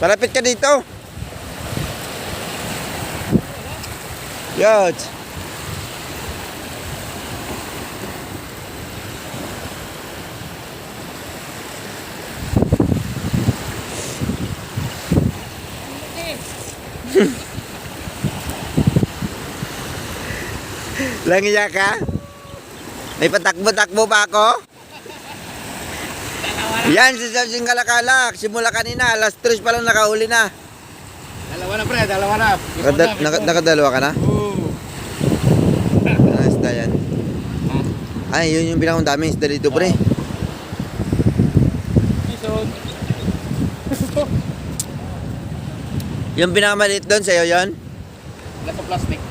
Palapit ka dito. Yun. Langiya ka? May patakbo-takbo pa ako? Yan, si Samsung Kalakalak. Simula kanina, alas 3 pa lang nakahuli na. Dalawa na pre, dalawa na. Nakadalawa ka na? Oo. Ano isda yan? Ay, yun yung pinakang daming isda dito, pre. Ison. Yung pinakamaliit doon, sa'yo yun? Nasa plastic.